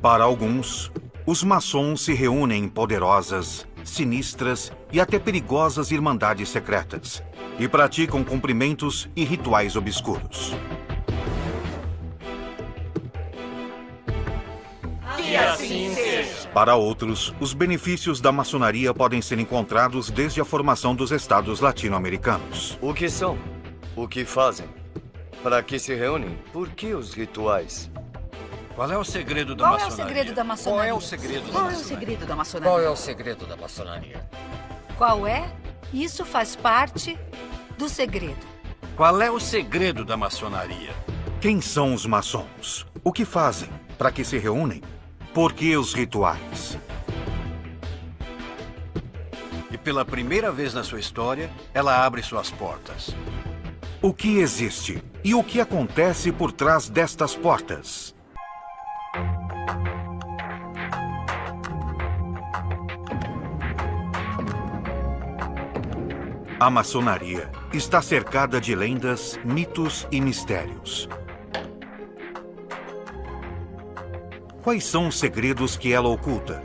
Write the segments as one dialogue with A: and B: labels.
A: Para alguns, os maçons se reúnem em poderosas, sinistras e até perigosas irmandades secretas e praticam cumprimentos e rituais obscuros.
B: Que assim seja.
A: Para outros, os benefícios da maçonaria podem ser encontrados desde a formação dos estados latino-americanos.
C: O que são? O que fazem? Para que se reúnem? Por que os rituais?
D: Qual é o segredo da maçonaria?
E: Qual é o segredo da maçonaria?
D: Qual é o segredo da
E: Qual é o
D: maçonaria?
E: segredo da maçonaria?
F: Qual é o segredo da maçonaria?
E: Qual é? Isso faz parte do segredo.
D: Qual é o segredo da maçonaria?
A: Quem são os maçons? O que fazem? Para que se reúnem? Por que os rituais?
D: E pela primeira vez na sua história, ela abre suas portas.
A: O que existe? E o que acontece por trás destas portas? A maçonaria está cercada de lendas, mitos e mistérios. Quais são os segredos que ela oculta?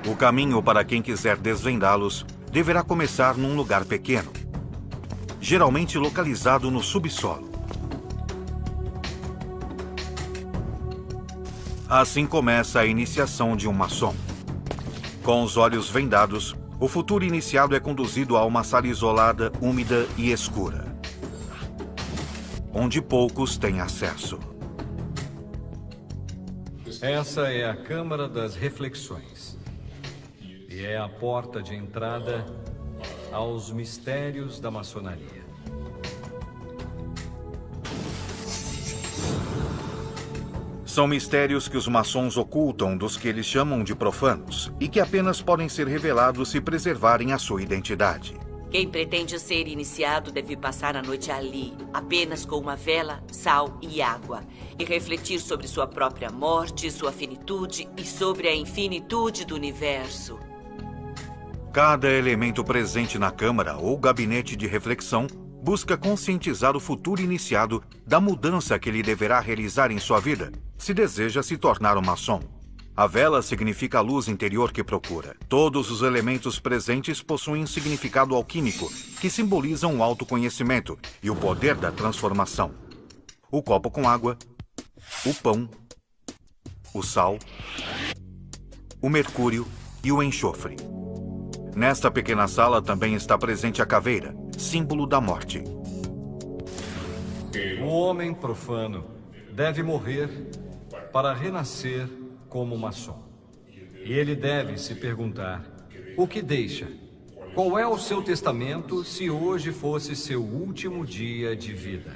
A: O caminho para quem quiser desvendá-los deverá começar num lugar pequeno, geralmente localizado no subsolo. Assim começa a iniciação de um maçom. Com os olhos vendados, o futuro iniciado é conduzido a uma sala isolada, úmida e escura, onde poucos têm acesso.
G: Essa é a Câmara das Reflexões. E é a porta de entrada aos mistérios da maçonaria.
A: São mistérios que os maçons ocultam dos que eles chamam de profanos e que apenas podem ser revelados se preservarem a sua identidade.
B: Quem pretende ser iniciado deve passar a noite ali, apenas com uma vela, sal e água, e refletir sobre sua própria morte, sua finitude e sobre a infinitude do universo.
A: Cada elemento presente na câmara ou gabinete de reflexão busca conscientizar o futuro iniciado da mudança que ele deverá realizar em sua vida, se deseja se tornar um maçom. A vela significa a luz interior que procura. Todos os elementos presentes possuem um significado alquímico, que simbolizam o autoconhecimento e o poder da transformação. O copo com água, o pão, o sal, o mercúrio e o enxofre. Nesta pequena sala também está presente a caveira, símbolo da morte.
G: O homem profano deve morrer para renascer como maçom. E ele deve se perguntar: o que deixa? Qual é o seu testamento se hoje fosse seu último dia de vida?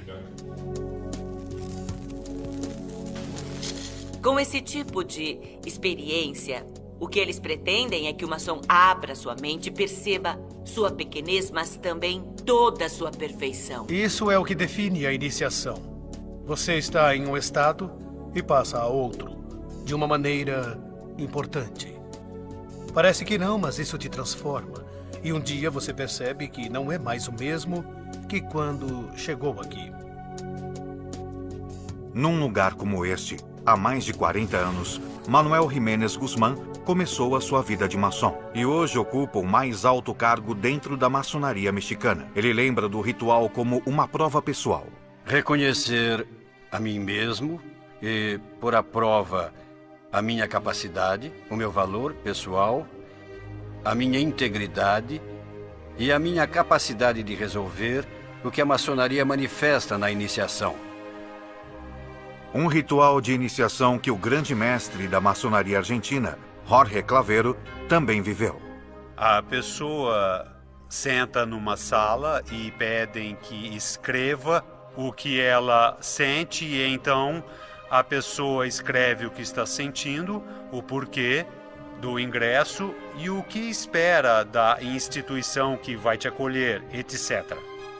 B: Com esse tipo de experiência, o que eles pretendem é que o maçom abra sua mente e perceba sua pequenez, mas também toda a sua perfeição.
H: Isso é o que define a iniciação. Você está em um estado e passa a outro, de uma maneira importante. Parece que não, mas isso te transforma. E um dia você percebe que não é mais o mesmo que quando chegou aqui.
A: Num lugar como este, há mais de 40 anos, Manuel Jiménez Guzmán começou a sua vida de maçom e hoje ocupa o mais alto cargo dentro da maçonaria mexicana. Ele lembra do ritual como uma prova pessoal.
D: Reconhecer a mim mesmo e pôr à prova a minha capacidade, o meu valor pessoal, a minha integridade e a minha capacidade de resolver o que a maçonaria manifesta na iniciação.
A: Um ritual de iniciação que o grande mestre da maçonaria argentina, Jorge Clavero, também viveu.
I: A pessoa senta numa sala e pedem que escreva o que ela sente e então a pessoa escreve o que está sentindo, o porquê do ingresso e o que espera da instituição que vai te acolher, etc.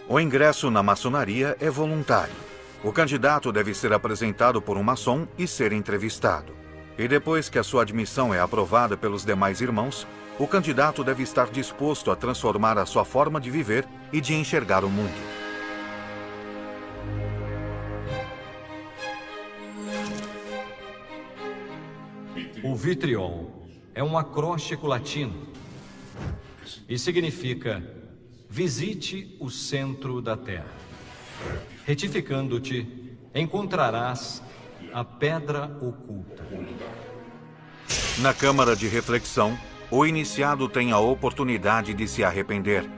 A: O ingresso na maçonaria é voluntário. O candidato deve ser apresentado por um maçom e ser entrevistado. E depois que a sua admissão é aprovada pelos demais irmãos, o candidato deve estar disposto a transformar a sua forma de viver e de enxergar o mundo.
G: O Vitrion é um acróstico latino e significa visite o centro da terra. Retificando-te, encontrarás a pedra oculta.
A: Na câmara de reflexão, o iniciado tem a oportunidade de se arrepender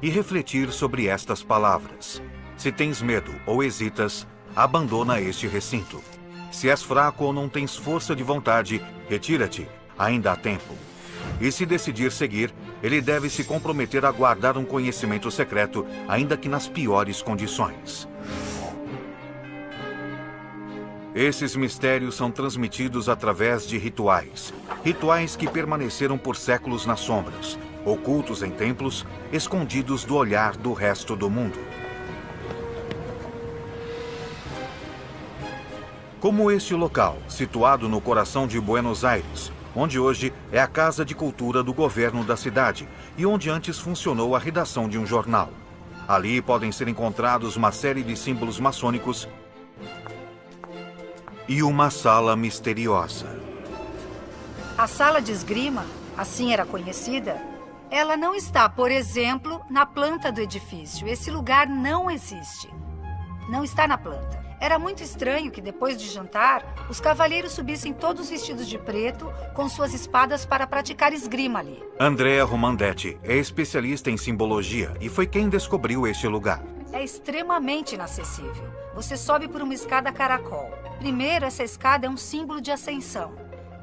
A: e refletir sobre estas palavras. Se tens medo ou hesitas, abandona este recinto. Se és fraco ou não tens força de vontade, retira-te, ainda há tempo. E se decidir seguir, ele deve se comprometer a guardar um conhecimento secreto, ainda que nas piores condições. Esses mistérios são transmitidos através de rituais. Rituais que permaneceram por séculos nas sombras, ocultos em templos, escondidos do olhar do resto do mundo. Como este local, situado no coração de Buenos Aires, onde hoje é a Casa de Cultura do governo da cidade e onde antes funcionou a redação de um jornal. Ali podem ser encontrados uma série de símbolos maçônicos e uma sala misteriosa.
E: A sala de esgrima, assim era conhecida, ela não está, por exemplo, na planta do edifício. Esse lugar não existe. Não está na planta. Era muito estranho que, depois de jantar, os cavalheiros subissem todos vestidos de preto, com suas espadas para praticar esgrima ali.
A: Andrea Romandetti é especialista em simbologia e foi quem descobriu este lugar.
E: É extremamente inacessível. Você sobe por uma escada caracol. Primeiro, essa escada é um símbolo de ascensão.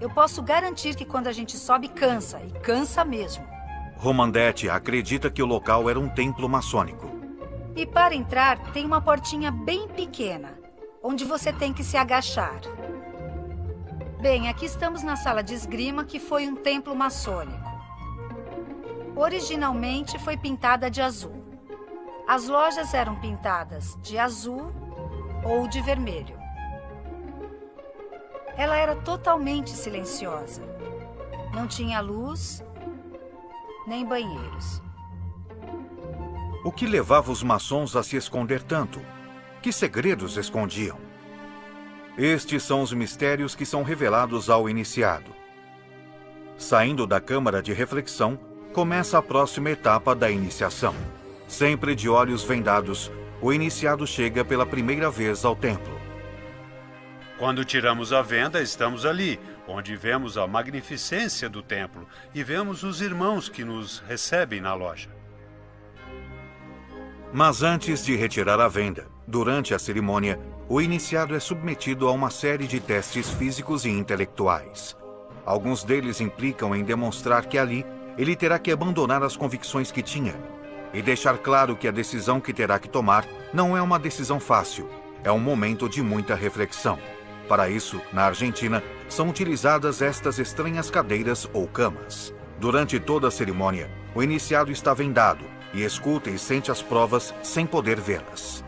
E: Eu posso garantir que quando a gente sobe, cansa, e cansa mesmo.
A: Romandetti acredita que o local era um templo maçônico.
E: E para entrar, tem uma portinha bem pequena, onde você tem que se agachar. Bem, aqui estamos na sala de esgrima, que foi um templo maçônico. Originalmente foi pintada de azul. As lojas eram pintadas de azul ou de vermelho. Ela era totalmente silenciosa. Não tinha luz, nem banheiros.
A: O que levava os maçons a se esconder tanto? Que segredos escondiam? Estes são os mistérios que são revelados ao iniciado. Saindo da câmara de reflexão, começa a próxima etapa da iniciação. Sempre de olhos vendados, o iniciado chega pela primeira vez ao templo.
I: Quando tiramos a venda, estamos ali, onde vemos a magnificência do templo e vemos os irmãos que nos recebem na loja.
A: Mas antes de retirar a venda, durante a cerimônia, o iniciado é submetido a uma série de testes físicos e intelectuais. Alguns deles implicam em demonstrar que ali ele terá que abandonar as convicções que tinha e deixar claro que a decisão que terá que tomar não é uma decisão fácil, é um momento de muita reflexão. Para isso, na Argentina, são utilizadas estas estranhas cadeiras ou camas. Durante toda a cerimônia, o iniciado está vendado e escuta e sente as provas sem poder vê-las.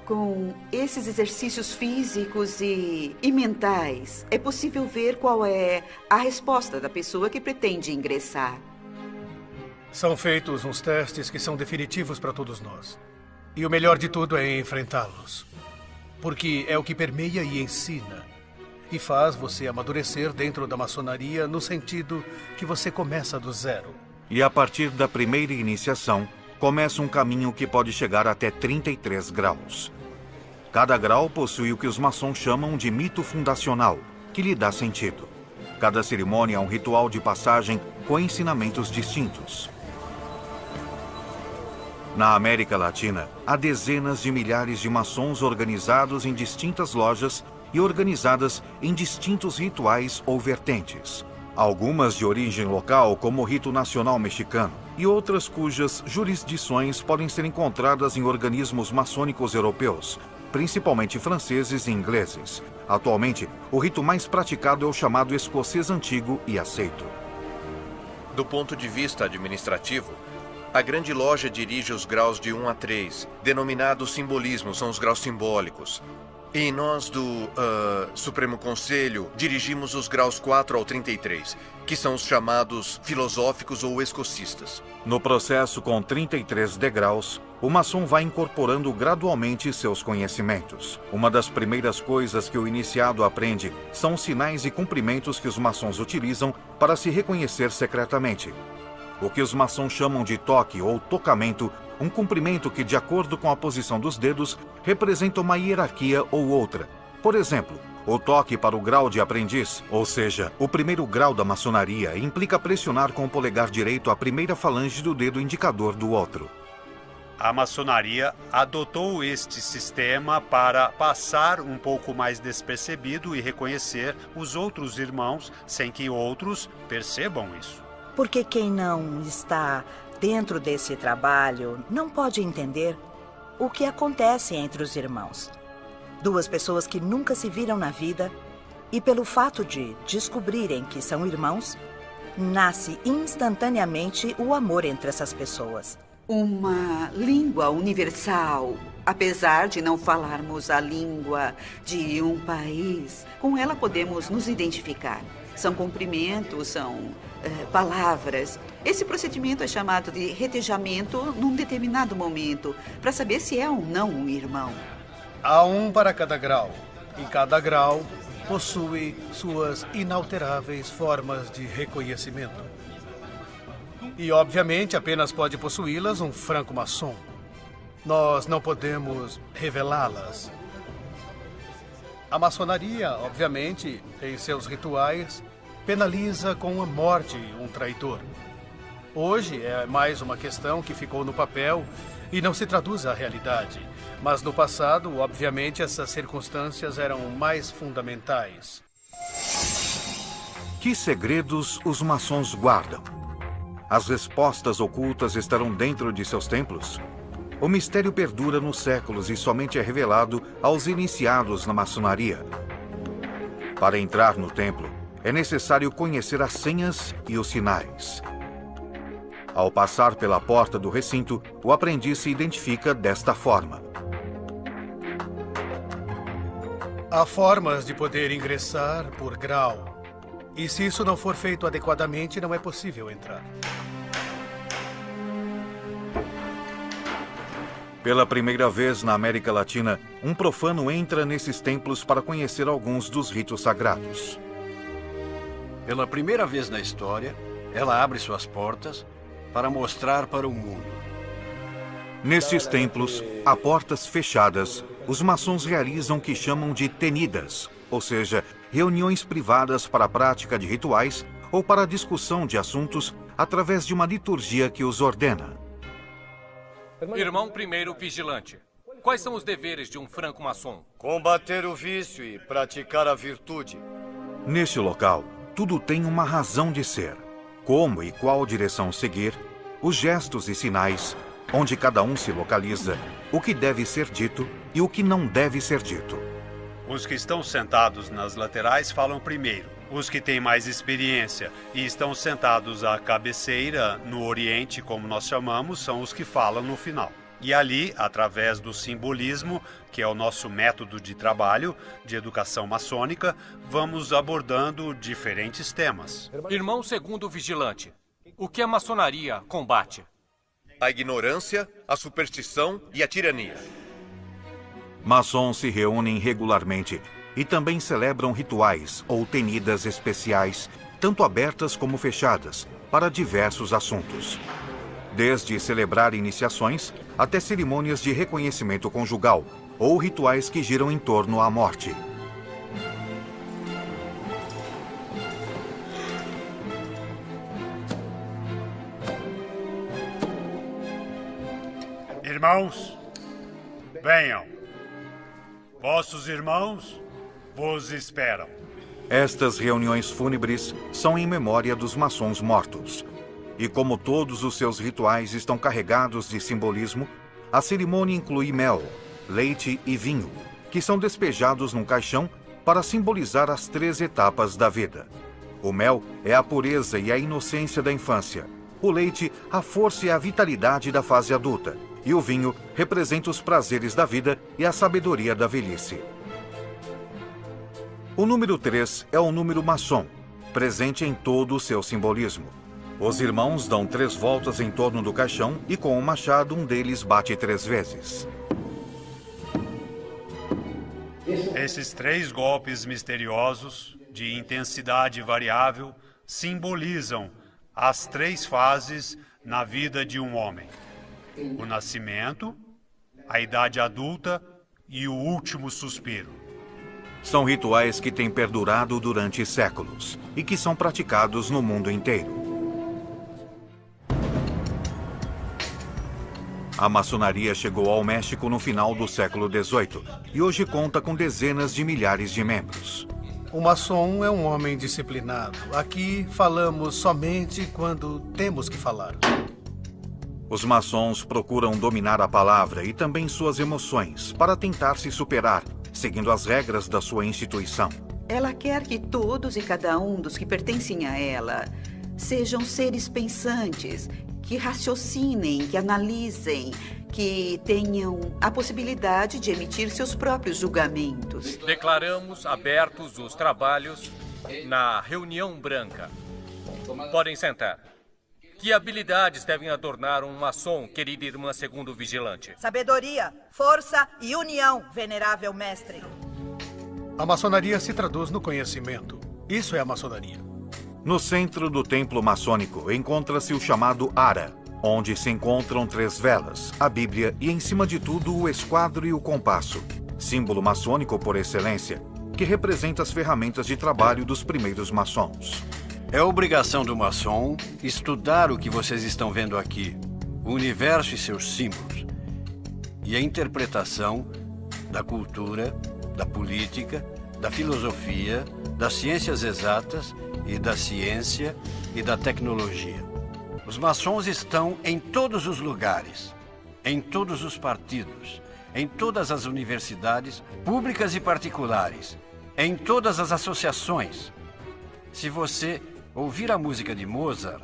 J: Com esses exercícios físicos e mentais, é possível ver qual é a resposta da pessoa que pretende ingressar.
H: São feitos uns testes que são definitivos para todos nós. E o melhor de tudo é enfrentá-los. Porque é o que permeia e ensina. E faz você amadurecer dentro da maçonaria no sentido que você começa do zero.
A: E a partir da primeira iniciação, começa um caminho que pode chegar até 33 graus. Cada grau possui o que os maçons chamam de mito fundacional, que lhe dá sentido. Cada cerimônia é um ritual de passagem com ensinamentos distintos. Na América Latina, há dezenas de milhares de maçons organizados em distintas lojas e organizadas em distintos rituais ou vertentes. Algumas de origem local, como o rito nacional mexicano, e outras cujas jurisdições podem ser encontradas em organismos maçônicos europeus, principalmente franceses e ingleses. Atualmente, o rito mais praticado é o chamado escocês antigo e aceito.
K: Do ponto de vista administrativo, a grande loja dirige os graus de 1 a 3, denominados simbolismos, são os graus simbólicos. E nós do Supremo Conselho dirigimos os graus 4 ao 33, que são os chamados filosóficos ou escocistas.
A: No processo com 33 degraus, o maçom vai incorporando gradualmente seus conhecimentos. Uma das primeiras coisas que o iniciado aprende são os sinais e cumprimentos que os maçons utilizam para se reconhecer secretamente. O que os maçons chamam de toque ou tocamento, um cumprimento que, de acordo com a posição dos dedos, representa uma hierarquia ou outra. Por exemplo, o toque para o grau de aprendiz, ou seja, o primeiro grau da maçonaria, implica pressionar com o polegar direito a primeira falange do dedo indicador do outro.
I: A maçonaria adotou este sistema para passar um pouco mais despercebido e reconhecer os outros irmãos sem que outros percebam isso.
L: Porque quem não está dentro desse trabalho não pode entender o que acontece entre os irmãos. Duas pessoas que nunca se viram na vida e, pelo fato de descobrirem que são irmãos, nasce instantaneamente o amor entre essas pessoas.
J: Uma língua universal. Apesar de não falarmos a língua de um país, com ela podemos nos identificar. São cumprimentos, são palavras. Esse procedimento é chamado de retejamento num determinado momento, para saber se é ou não um irmão.
H: Há um para cada grau, e cada grau possui suas inalteráveis formas de reconhecimento. E, obviamente, apenas pode possuí-las um franco-maçom. Nós não podemos revelá-las. A maçonaria, obviamente, em seus rituais, penaliza com a morte um traidor. Hoje é mais uma questão que ficou no papel e não se traduz à realidade. Mas no passado, obviamente, essas circunstâncias eram mais fundamentais.
A: Que segredos os maçons guardam? As respostas ocultas estarão dentro de seus templos? O mistério perdura nos séculos e somente é revelado aos iniciados na maçonaria. Para entrar no templo, é necessário conhecer as senhas e os sinais. Ao passar pela porta do recinto, o aprendiz se identifica desta forma.
H: Há formas de poder ingressar por grau. E se isso não for feito adequadamente, não é possível entrar.
A: Pela primeira vez na América Latina, um profano entra nesses templos para conhecer alguns dos ritos sagrados.
D: Pela primeira vez na história, ela abre suas portas para mostrar para o mundo.
A: Nestes templos, a portas fechadas, os maçons realizam o que chamam de tenidas, ou seja, reuniões privadas para a prática de rituais ou para a discussão de assuntos através de uma liturgia que os ordena.
M: Irmão primeiro vigilante, quais são os deveres de um franco-maçom?
C: Combater o vício e praticar a virtude.
A: Neste local, tudo tem uma razão de ser. Como e qual direção seguir, os gestos e sinais, onde cada um se localiza, o que deve ser dito e o que não deve ser dito.
I: Os que estão sentados nas laterais falam primeiro. Os que têm mais experiência e estão sentados à cabeceira, no oriente, como nós chamamos, são os que falam no final. E ali, através do simbolismo, que é o nosso método de trabalho, de educação maçônica, vamos abordando diferentes temas.
M: Irmão segundo vigilante, o que a maçonaria combate?
K: A ignorância, a superstição e a tirania.
A: Maçons se reúnem regularmente e também celebram rituais ou tenidas especiais, tanto abertas como fechadas, para diversos assuntos. Desde celebrar iniciações até cerimônias de reconhecimento conjugal ou rituais que giram em torno à morte.
I: Irmãos, venham. Vossos irmãos vos esperam.
A: Estas reuniões fúnebres são em memória dos maçons mortos. E como todos os seus rituais estão carregados de simbolismo, a cerimônia inclui mel, leite e vinho, que são despejados num caixão para simbolizar as 3 etapas da vida. O mel é a pureza e a inocência da infância. O leite, a força e a vitalidade da fase adulta. E o vinho representa os prazeres da vida e a sabedoria da velhice. O número 3 é o número maçom, presente em todo o seu simbolismo. Os irmãos dão 3 voltas em torno do caixão e com o machado um deles bate 3 vezes.
I: Esses 3 golpes misteriosos, de intensidade variável, simbolizam as 3 fases na vida de um homem: o nascimento, a idade adulta e o último suspiro.
A: São rituais que têm perdurado durante séculos e que são praticados no mundo inteiro. A maçonaria chegou ao México no final do século XVIII e hoje conta com dezenas de milhares de membros.
H: O maçom é um homem disciplinado. Aqui falamos somente quando temos que falar.
A: Os maçons procuram dominar a palavra e também suas emoções para tentar se superar, seguindo as regras da sua instituição.
J: Ela quer que todos e cada um dos que pertencem a ela sejam seres pensantes, que raciocinem, que analisem, que tenham a possibilidade de emitir seus próprios julgamentos.
M: Declaramos abertos os trabalhos na reunião branca. Podem sentar. Que habilidades devem adornar um maçom, querida irmã segundo vigilante?
L: Sabedoria, força e união, venerável mestre.
H: A maçonaria se traduz no conhecimento. Isso é a maçonaria.
A: No centro do templo maçônico encontra-se o chamado Ara, onde se encontram 3 velas, a Bíblia e, em cima de tudo, o esquadro e o compasso, símbolo maçônico por excelência, que representa as ferramentas de trabalho dos primeiros maçons.
D: É obrigação do maçom estudar o que vocês estão vendo aqui, o universo e seus símbolos, e a interpretação da cultura, da política, da filosofia, das ciências exatas e da ciência e da tecnologia. Os maçons estão em todos os lugares, em todos os partidos, em todas as universidades públicas e particulares, em todas as associações. Se você ouvir a música de Mozart,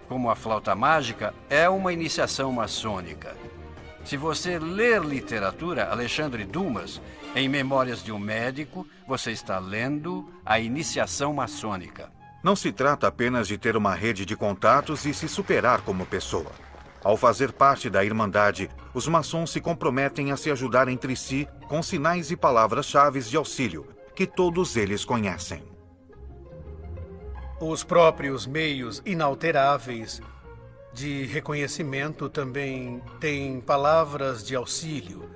D: como a flauta mágica, é uma iniciação maçônica. Se você ler literatura, Alexandre Dumas, em Memórias de um Médico, você está lendo a iniciação maçônica.
A: Não se trata apenas de ter uma rede de contatos e se superar como pessoa. Ao fazer parte da Irmandade, os maçons se comprometem a se ajudar entre si com sinais e palavras-chave de auxílio, que todos eles conhecem.
H: Os próprios meios inalteráveis de reconhecimento também têm palavras de auxílio.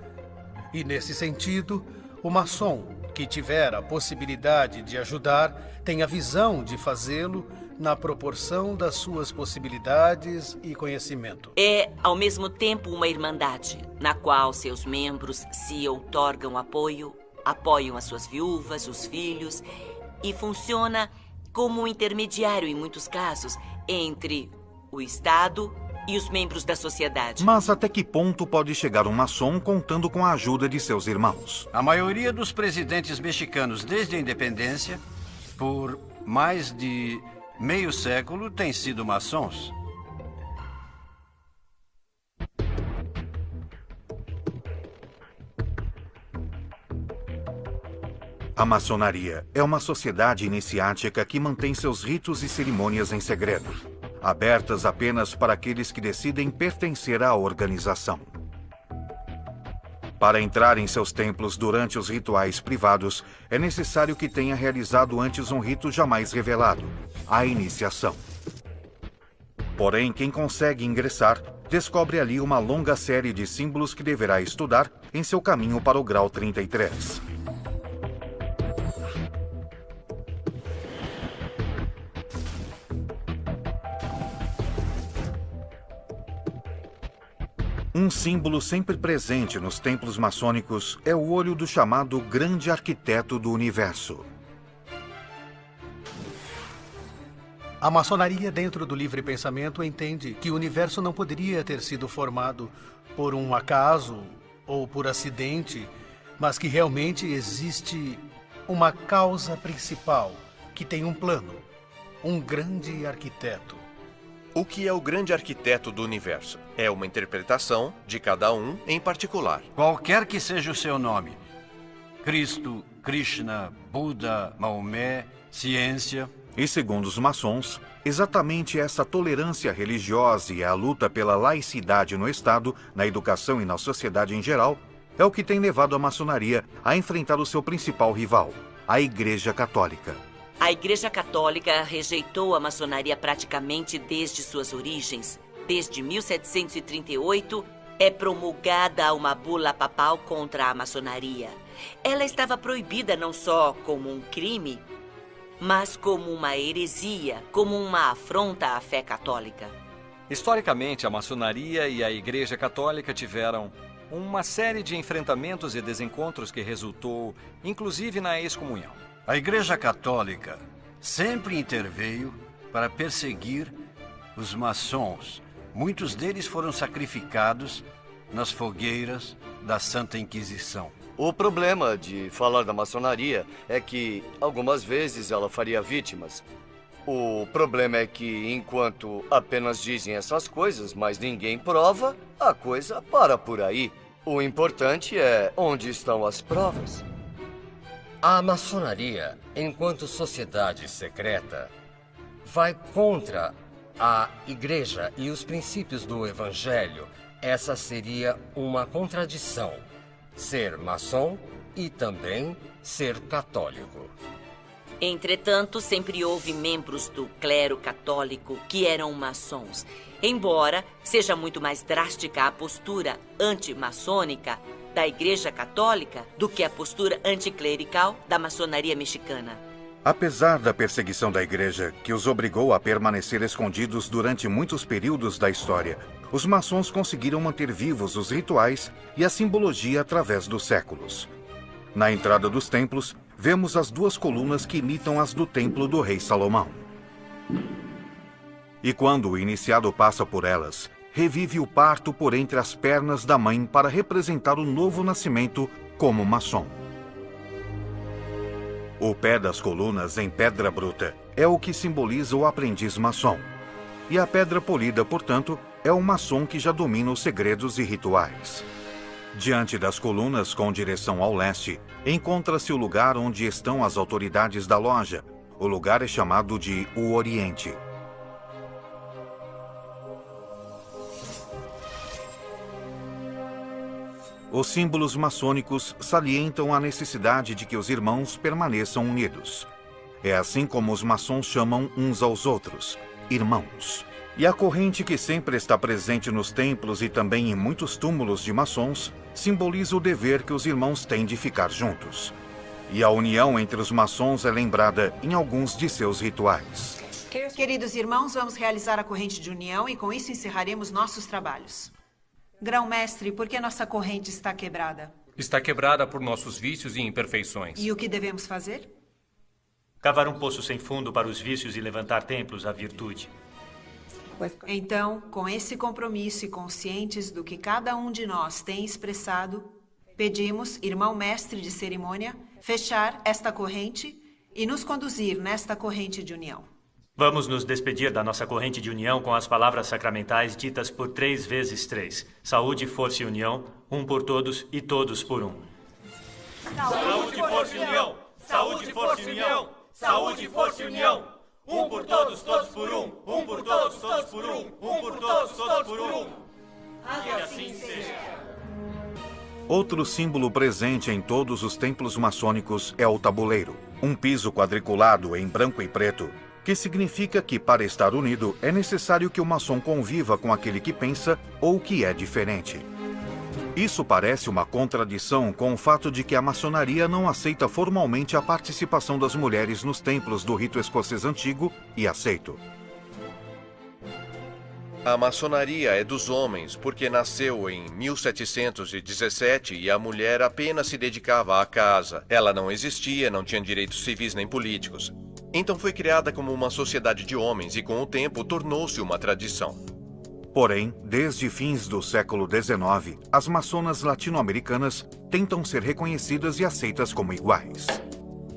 H: E, nesse sentido, o maçom, que tiver a possibilidade de ajudar, tem a visão de fazê-lo na proporção das suas possibilidades e conhecimento.
B: É, ao mesmo tempo, uma irmandade, na qual seus membros se outorgam apoio, apoiam as suas viúvas, os filhos, e funciona como um intermediário, em muitos casos, entre o Estado e os membros da sociedade.
A: Mas até que ponto pode chegar um maçom contando com a ajuda de seus irmãos?
D: A maioria dos presidentes mexicanos desde a independência, por mais de meio século, têm sido maçons.
A: A maçonaria é uma sociedade iniciática que mantém seus ritos e cerimônias em segredo, abertas apenas para aqueles que decidem pertencer à organização. Para entrar em seus templos durante os rituais privados, é necessário que tenha realizado antes um rito jamais revelado, a iniciação. Porém, quem consegue ingressar, descobre ali uma longa série de símbolos que deverá estudar em seu caminho para o grau 33. Um símbolo sempre presente nos templos maçônicos é o olho do chamado Grande Arquiteto do Universo.
H: A maçonaria, dentro do livre pensamento, entende que o universo não poderia ter sido formado por um acaso ou por acidente, mas que realmente existe uma causa principal que tem um plano, um grande arquiteto.
K: O que é o grande arquiteto do universo? É uma interpretação de cada um em particular.
D: Qualquer que seja o seu nome, Cristo, Krishna, Buda, Maomé, ciência,
A: E segundo os maçons, exatamente essa tolerância religiosa e a luta pela laicidade no Estado, na educação e na sociedade em geral, é o que tem levado a maçonaria a enfrentar o seu principal rival, a Igreja Católica.
B: A Igreja Católica rejeitou a maçonaria praticamente desde suas origens. Desde 1738, é promulgada uma bula papal contra a maçonaria. Ela estava proibida não só como um crime, mas como uma heresia, como uma afronta à fé católica.
G: Historicamente, a maçonaria e a Igreja Católica tiveram uma série de enfrentamentos e desencontros que resultou, inclusive, na excomunhão.
D: A Igreja Católica sempre interveio para perseguir os maçons. Muitos deles foram sacrificados nas fogueiras da Santa Inquisição.
C: O problema de falar da maçonaria é que, algumas vezes, ela faria vítimas. O problema é que, enquanto apenas dizem essas coisas, mas ninguém prova, a coisa para por aí. O importante é onde estão as provas.
F: A maçonaria, enquanto sociedade secreta, vai contra a Igreja e os princípios do Evangelho. Essa seria uma contradição. Ser maçom e também ser católico.
B: Entretanto, sempre houve membros do clero católico que eram maçons. Embora seja muito mais drástica a postura antimaçônica da Igreja Católica do que a postura anticlerical da maçonaria mexicana.
A: Apesar da perseguição da Igreja, que os obrigou a permanecer escondidos durante muitos períodos da história, os maçons conseguiram manter vivos os rituais e a simbologia através dos séculos. Na entrada dos templos, vemos as duas colunas que imitam as do templo do rei Salomão. E quando o iniciado passa por elas, revive o parto por entre as pernas da mãe para representar o novo nascimento como maçom. O pé das colunas em pedra bruta é o que simboliza o aprendiz maçom. E a pedra polida, portanto, é o maçom que já domina os segredos e rituais. Diante das colunas com direção ao leste, encontra-se o lugar onde estão as autoridades da loja. O lugar é chamado de o Oriente. Os símbolos maçônicos salientam a necessidade de que os irmãos permaneçam unidos. É assim como os maçons chamam uns aos outros, irmãos. E a corrente que sempre está presente nos templos e também em muitos túmulos de maçons simboliza o dever que os irmãos têm de ficar juntos. E a união entre os maçons é lembrada em alguns de seus rituais.
N: Queridos irmãos, vamos realizar a corrente de união e com isso encerraremos nossos trabalhos. Grão-mestre, por que nossa corrente está quebrada?
M: Está quebrada por nossos vícios e imperfeições.
N: E o que devemos fazer?
O: Cavar um poço sem fundo para os vícios e levantar templos à virtude.
N: Então, com esse compromisso e conscientes do que cada um de nós tem expressado, pedimos, irmão mestre de cerimônia, fechar esta corrente e nos conduzir nesta corrente de união.
O: Vamos nos despedir da nossa corrente de união com as palavras sacramentais ditas por 3 vezes 3. Saúde, força e união, um por todos e todos por um.
P: Saúde, força e união! Saúde, força e união! Saúde, força e união! Um por todos, todos por um! Um por todos, todos por um! Um por todos, todos por um! Que assim seja!
A: Outro símbolo presente em todos os templos maçônicos é o tabuleiro, um piso quadriculado em branco e preto, que significa que, para estar unido, é necessário que o maçom conviva com aquele que pensa ou que é diferente. Isso parece uma contradição com o fato de que a maçonaria não aceita formalmente a participação das mulheres nos templos do rito escocês antigo e aceito.
K: A maçonaria é dos homens porque nasceu em 1717 e a mulher apenas se dedicava à casa. Ela não existia, não tinha direitos civis nem políticos. Então foi criada como uma sociedade de homens e com o tempo tornou-se uma tradição.
A: Porém, desde fins do século XIX, as maçonas latino-americanas tentam ser reconhecidas e aceitas como iguais.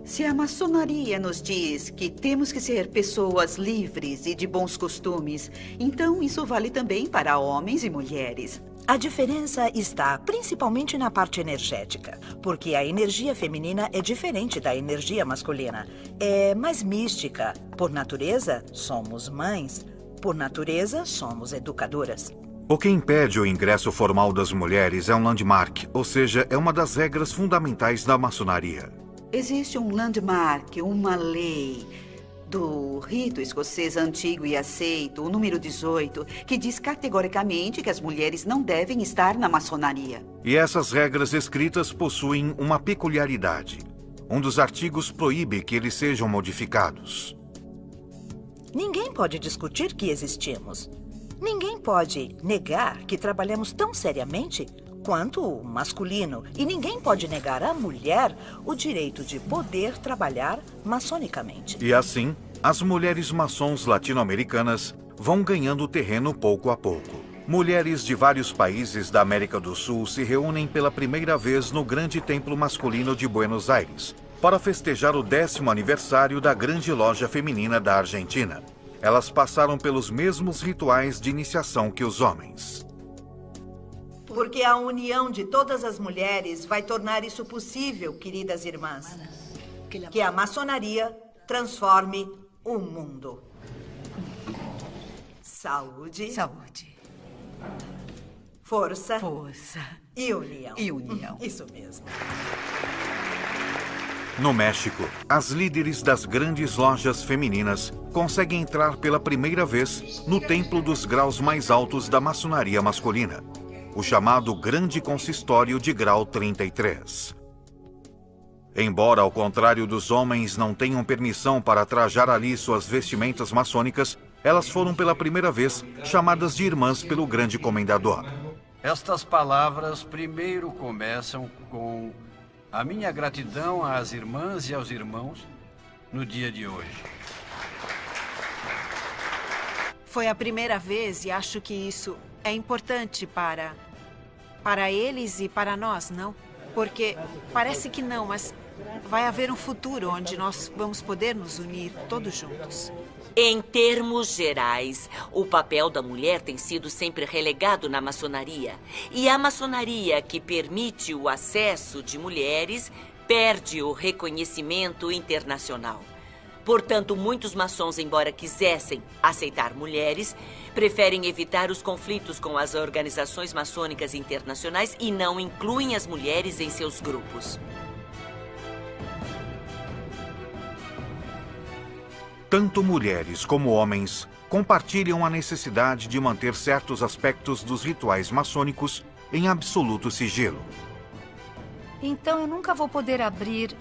J: Se a maçonaria nos diz que temos que ser pessoas livres e de bons costumes, então isso vale também para homens e mulheres.
L: A diferença está principalmente na parte energética, porque a energia feminina é diferente da energia masculina. É mais mística. Por natureza, somos mães. Por natureza, somos educadoras.
A: O que impede o ingresso formal das mulheres é um landmark, ou seja, é uma das regras fundamentais da maçonaria.
J: Existe um landmark, uma lei do rito escocês antigo e aceito, o número 18, que diz categoricamente que as mulheres não devem estar na maçonaria.
A: E essas regras escritas possuem uma peculiaridade. Um dos artigos proíbe que eles sejam modificados.
L: Ninguém pode discutir que existimos. Ninguém pode negar que trabalhamos tão seriamente quanto o masculino. E ninguém pode negar à mulher o direito de poder trabalhar maçonicamente.
A: E assim, as mulheres maçons latino-americanas vão ganhando terreno pouco a pouco. Mulheres de vários países da América do Sul se reúnem pela primeira vez no Grande Templo Masculino de Buenos Aires para festejar o 10º aniversário da Grande Loja Feminina da Argentina. Elas passaram pelos mesmos rituais de iniciação que os homens.
L: Porque a união de todas as mulheres vai tornar isso possível, queridas irmãs. Que a maçonaria transforme o mundo. Saúde.
J: Saúde.
L: Força.
J: Força.
L: E união.
J: E união.
L: Isso mesmo.
A: No México, as líderes das grandes lojas femininas conseguem entrar pela primeira vez no templo dos graus mais altos da maçonaria masculina, o chamado Grande Consistório de Grau 33. Embora, ao contrário dos homens, não tenham permissão para trajar ali suas vestimentas maçônicas, elas foram pela primeira vez chamadas de irmãs pelo grande comendador.
D: Estas palavras primeiro começam com a minha gratidão às irmãs e aos irmãos no dia de hoje.
N: Foi a primeira vez e acho que isso é importante para eles e para nós, não? Porque parece que não, mas vai haver um futuro onde nós vamos poder nos unir todos juntos.
B: Em termos gerais, o papel da mulher tem sido sempre relegado na maçonaria. E a maçonaria que permite o acesso de mulheres perde o reconhecimento internacional. Portanto, muitos maçons, embora quisessem aceitar mulheres, preferem evitar os conflitos com as organizações maçônicas internacionais e não incluem as mulheres em seus grupos.
A: Tanto mulheres como homens compartilham a necessidade de manter certos aspectos dos rituais maçônicos em absoluto sigilo.
E: Então eu nunca vou poder abrir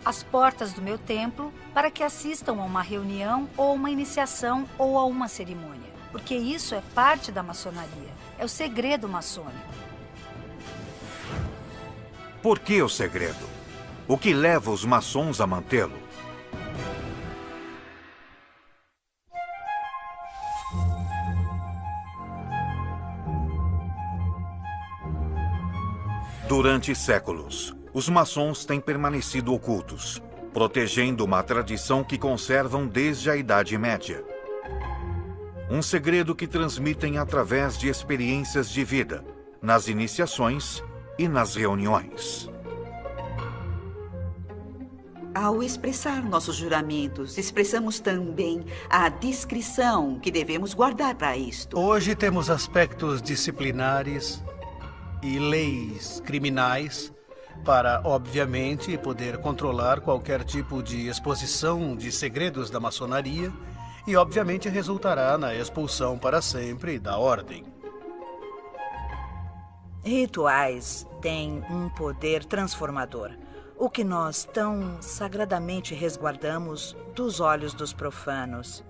E: as portas do meu templo para que assistam a uma reunião ou uma iniciação ou a uma cerimônia, porque isso é parte da maçonaria, é o segredo maçônico.
A: Por que o segredo? O que leva os maçons a mantê-lo? Durante séculos, os maçons têm permanecido ocultos, protegendo uma tradição que conservam desde a Idade Média. Um segredo que transmitem através de experiências de vida, nas iniciações e nas reuniões.
J: Ao expressar nossos juramentos, expressamos também a discrição que devemos guardar para isto.
H: Hoje temos aspectos disciplinares e leis criminais para, obviamente, poder controlar qualquer tipo de exposição de segredos da maçonaria e, obviamente, resultará na expulsão para sempre da ordem.
L: Rituais têm um poder transformador, o que nós tão sagradamente resguardamos dos olhos dos profanos.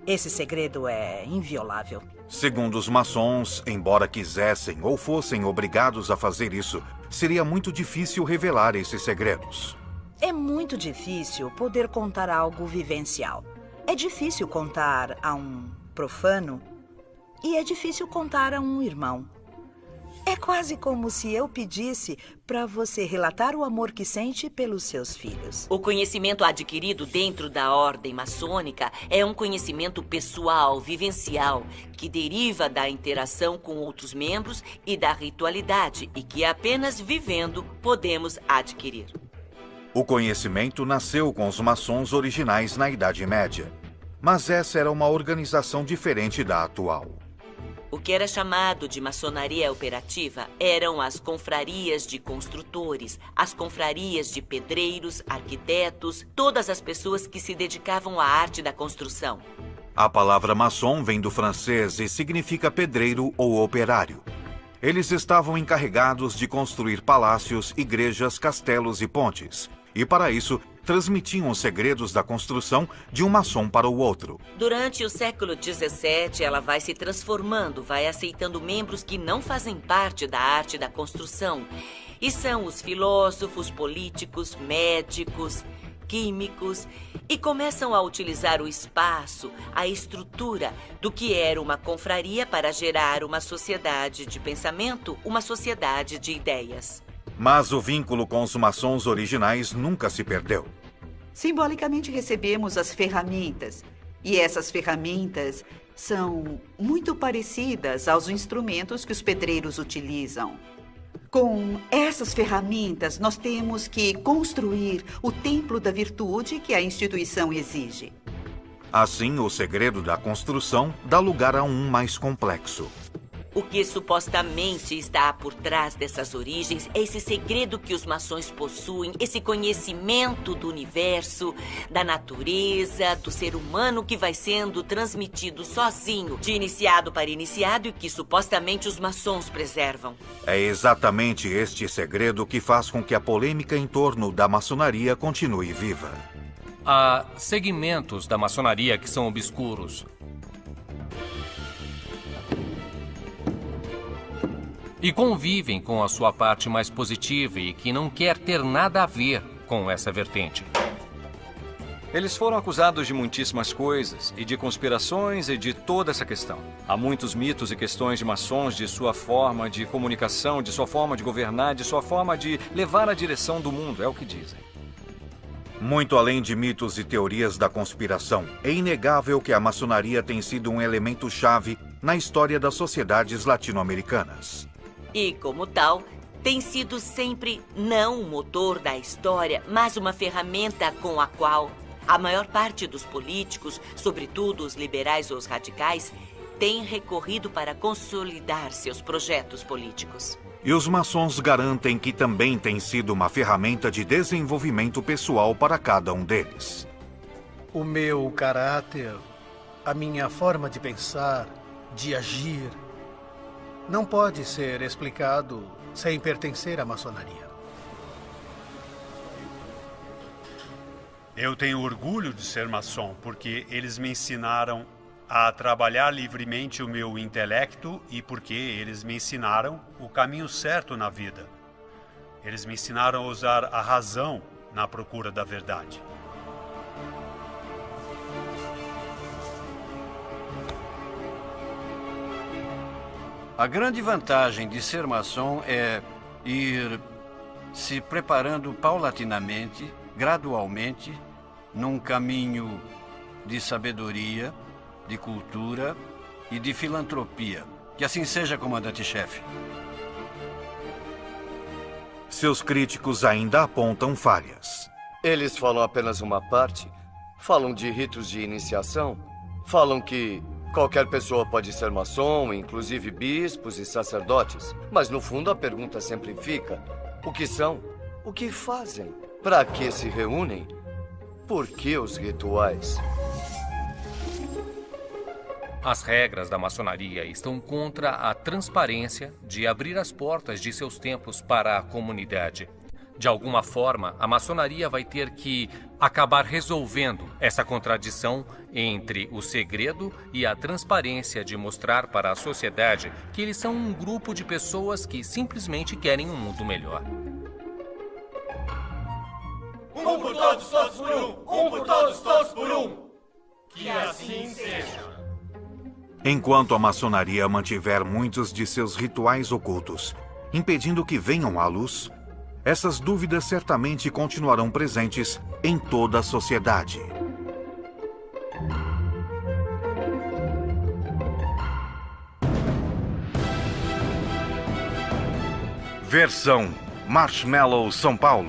L: Esse segredo é inviolável.
A: Segundo os maçons, embora quisessem ou fossem obrigados a fazer isso, seria muito difícil revelar esses segredos.
L: É muito difícil poder contar algo vivencial. É difícil contar a um profano e é difícil contar a um irmão. É quase como se eu pedisse para você relatar o amor que sente pelos seus filhos.
B: O conhecimento adquirido dentro da ordem maçônica é um conhecimento pessoal, vivencial, que deriva da interação com outros membros e da ritualidade, e que apenas vivendo podemos adquirir.
A: O conhecimento nasceu com os maçons originais na Idade Média, mas essa era uma organização diferente da atual.
B: O que era chamado de maçonaria operativa eram as confrarias de construtores, as confrarias de pedreiros, arquitetos, todas as pessoas que se dedicavam à arte da construção.
A: A palavra maçom vem do francês e significa pedreiro ou operário. Eles estavam encarregados de construir palácios, igrejas, castelos e pontes. E para isso, transmitiam os segredos da construção de um maçom para o outro.
B: Durante o século XVII, ela vai se transformando, vai aceitando membros que não fazem parte da arte da construção. E são os filósofos, políticos, médicos, químicos, e começam a utilizar o espaço, a estrutura do que era uma confraria para gerar uma sociedade de pensamento, uma sociedade de ideias.
A: Mas o vínculo com os maçons originais nunca se perdeu.
J: Simbolicamente recebemos as ferramentas. E essas ferramentas são muito parecidas aos instrumentos que os pedreiros utilizam. Com essas ferramentas, nós temos que construir o templo da virtude que a instituição exige.
A: Assim, o segredo da construção dá lugar a um mais complexo.
B: O que supostamente está por trás dessas origens é esse segredo que os maçons possuem, esse conhecimento do universo, da natureza, do ser humano que vai sendo transmitido sozinho, de iniciado para iniciado e que supostamente os maçons preservam.
A: É exatamente este segredo que faz com que a polêmica em torno da maçonaria continue viva.
M: Há segmentos da maçonaria que são obscuros. E convivem com a sua parte mais positiva e que não quer ter nada a ver com essa vertente.
G: Eles foram acusados de muitíssimas coisas, e de conspirações e de toda essa questão. Há muitos mitos e questões de maçons, de sua forma de comunicação, de sua forma de governar, de sua forma de levar a direção do mundo, é o que dizem.
A: Muito além de mitos e teorias da conspiração, é inegável que a maçonaria tem sido um elemento-chave na história das sociedades latino-americanas.
B: E, como tal, tem sido sempre não o motor da história, mas uma ferramenta com a qual a maior parte dos políticos, sobretudo os liberais ou os radicais, tem recorrido para consolidar seus projetos políticos.
A: E os maçons garantem que também tem sido uma ferramenta de desenvolvimento pessoal para cada um deles.
H: O meu caráter, a minha forma de pensar, de agir, não pode ser explicado sem pertencer à maçonaria.
I: Eu tenho orgulho de ser maçom, porque eles me ensinaram a trabalhar livremente o meu intelecto e porque eles me ensinaram o caminho certo na vida. Eles me ensinaram a usar a razão na procura da verdade.
D: A grande vantagem de ser maçom é ir se preparando paulatinamente, gradualmente, num caminho de sabedoria, de cultura e de filantropia. Que assim seja, comandante-chefe.
A: Seus críticos ainda apontam falhas.
C: Eles falam apenas uma parte. Falam de ritos de iniciação. Falam que qualquer pessoa pode ser maçom, inclusive bispos e sacerdotes. Mas no fundo a pergunta sempre fica: o que são? O que fazem? Para que se reúnem? Por que os rituais?
M: As regras da maçonaria estão contra a transparência de abrir as portas de seus templos para a comunidade. De alguma forma, a maçonaria vai ter que acabar resolvendo essa contradição entre o segredo e a transparência de mostrar para a sociedade que eles são um grupo de pessoas que simplesmente querem um mundo melhor.
P: Um por todos, todos por um. Um por todos, todos por um. Que assim seja.
A: Enquanto a maçonaria mantiver muitos de seus rituais ocultos, impedindo que venham à luz, essas dúvidas certamente continuarão presentes em toda a sociedade. Versão Marshmallow São Paulo.